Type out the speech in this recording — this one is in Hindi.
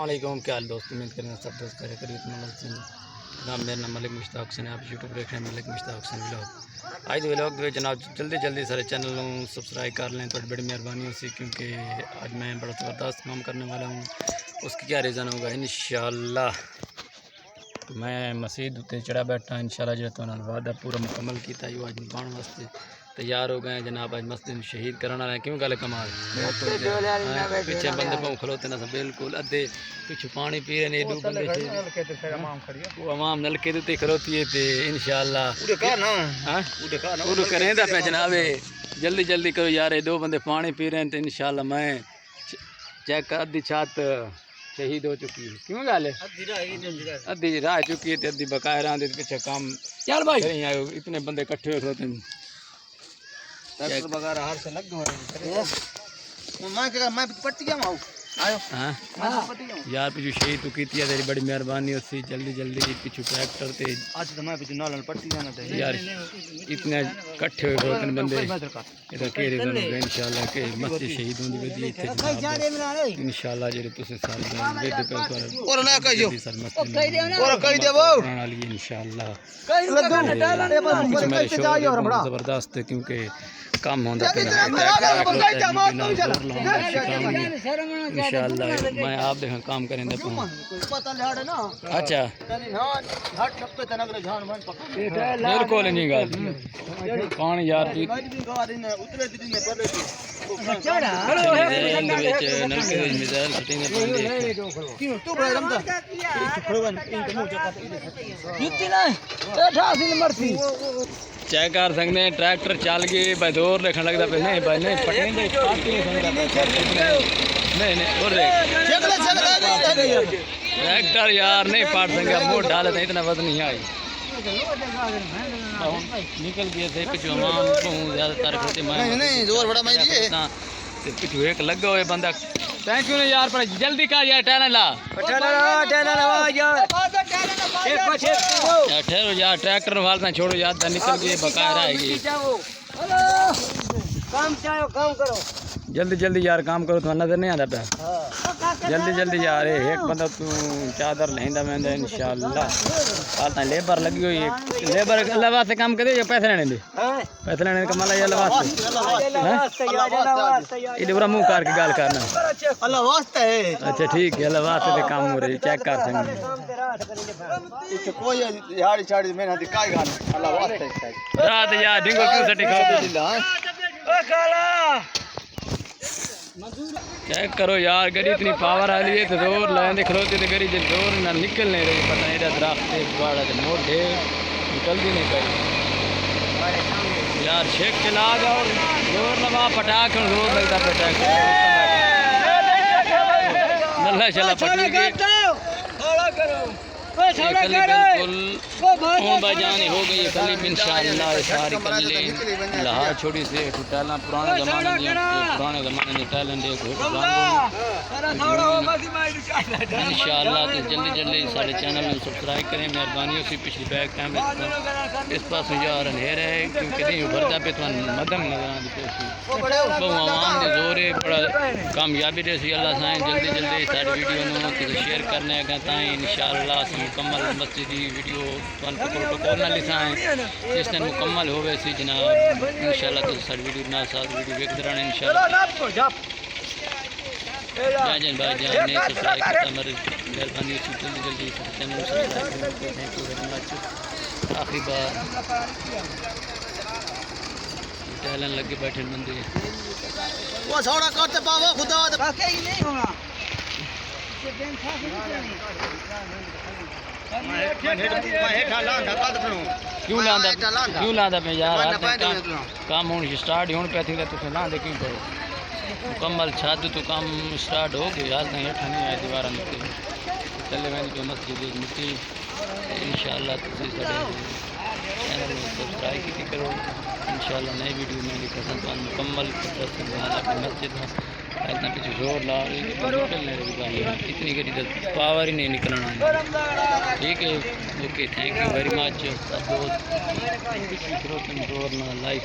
अस्सलाम क्या हाल दोस्त, उम्मीद करें सब दोस्त करे करिए नाम मेरा नाम मलिक मुश्ताक हुसैन, आप यूट्यूब देख रहे हैं मलिक मुश्ताक हुसैन व्लॉग। आज व्लॉग दे जनाब जल्दी सारे चैनल सब्सक्राइब कर लें, थोड़ी बड़ी मेहरबानी होती, क्योंकि आज मैं बड़ा ज़बरदस्त काम करने वाला हूँ। उसकी क्या रीज़न होगा इंशाअल्लाह। तो मैं मस्जिद उत्ते चढ़ा बैठा इंशाअल्लाह, जो तो वादा पूरा मुकम्मल किया ही आज निभाने वास्ते तैयार हो गए जनाब। आज मस्जिद शहीद करना है, क्यों गल कमाल पीछे बंदे पाँव खलोते ना बिल्कुल अद्धे पिछू पानी पी रहे ने, दो बंदे वो अवाम नलके उत्ते खलोती है इंशाअल्लाह पूरा करें पे जनाब। जल्दी करो यार, दो बंदे पानी पी रहे हैं तो इंशाअल्लाह मैं चेक अद्धी छत शहीद हो चुकी है। क्यों गल अद्धी राह चुकी है, अद्धी बकाया रहा पीछे काम यार भाई इतने बंदे इकट्ठे हो होते हैं। यार पिछू शहीद तो की तेरी बड़ी मेहरबानी होती, जल्दी पिछू ट्रैक्टर ते यार इतने इकट्ठे हुए दो तीन बंदे इधर के इंशाअल्लाह के मस्जिद शहीद होंदी वदी इथे इंशाअल्लाह जे तुसे सारे वेद पे और ना कहियो और कह देबो वाली इंशाअल्लाह जबरदस्त, क्योंकि काम होता है इंशाअल्लाह। मैं आप देखा काम करें अच्छा बिल्कुल नहीं गल कौन यार चेक कर सकते हैं। ट्रैक्टर चल गए भाई, जोर देखने लगता पे नहीं भाई नहीं पटने ट्रैक्टर यार नहीं पाट सकेगा, मोट डाले थे इतना वजन नहीं आई निकल गए थे पिछू ज्यादातर जोर बड़ा पिछू एक लगा हुआ बंदा। थैंक यू यार, पर जल्दी का यार टहला ला ठहरो यार, ट्रैक्टर वालता छोड़ो यार, निकल गए बकाया रहेगी। जल्दी यार काम करो, तो नजर नहीं आता पे जल्दी यार। एक बंदा तू चादर लेंदा मैं इंशाअल्लाह। हालता लेबर लगी हुई है, लेबर अल्लाह वास्ते काम करे या पैसे लेने दे, पैसे लेने का मतलब अल्लाह वास्ते इधर पूरा मुंह करके गाल करना अल्लाह वास्ते है। अच्छा ठीक है, अल्लाह वास्ते ते काम हो रही चेक कर सकते कोई यारी छाड़ी मेहनत दी काय गाल अल्लाह वास्ते रात यार डिंगो क्यों सटी खाओ ओ काला चेक करो यार। गड़ी इतनी पावर आ रही है तो जोर लाए खलोते तो गड़ी जब जोर ना निकल नहीं रही, पता नहीं दरख्त बाड़ा मोड़ ढेर निकलती नहीं पाई यार। शेख चला गया और जोर लगा पटाख जोर लगता पटाख नल्ला चला बिल्कुल बाजानी हो गई कली इंशाअल्लाह। सारी कली लहा छोड़ी से टाइल पुराने ज़माने की टाइल इंशाअल्लाह। तो जल्दी सारे चैनल में सब्सक्राइब करें, मेहरबानी होती। पिछली बैक टाइम इस पास यार अंधेर है, क्योंकि नहीं भरता पे तो मदम नजर आवाम ने जोर है बड़ा कामयाबी दे अल्लाह साएं। जल्दी सारी वीडियो शेयर करने इंशाअल्लाह मुकम्मल मस्जिद की वीडियो प्रोटोकॉल ना लिखाएँ जिस दिन मुकम्मल हो वैसे जनाब इंशाअल्लाह। तो सारी वीडियो ना साथ वीडियो देखते रहना इंशाअल्लाह। भाईजान ने सब्सक्राइब किया मेरी मेहरबानी जल्दी चैनल सब्सक्राइब करते हैं। आखिरी बार टहलन लगे बैठे बंदे वो छोड़ा करते बाबा खुदा ही नहीं होना क्यों लादा पे यार काम होने स्टार्ट होने पे थी तो लादे क्यों करो मुकम्मल छत तो काम स्टार्ट हो गया यार। नहीं हेठा नहीं आया दीवार मिट्टी चले मैंने जो मस्जिद मिट्टी इंशाअल्लाह। चैनल में सब्सक्राइब की करो इंशाअल्लाह। नई वीडियो में दिखाता तो मुकम्मल मस्जिद में पीछे जोर ला निकलने रही इतनी गरी पावर ही नहीं निकलना। ठीक है okay, thank you very much सब दोस्त जोर ना लाइक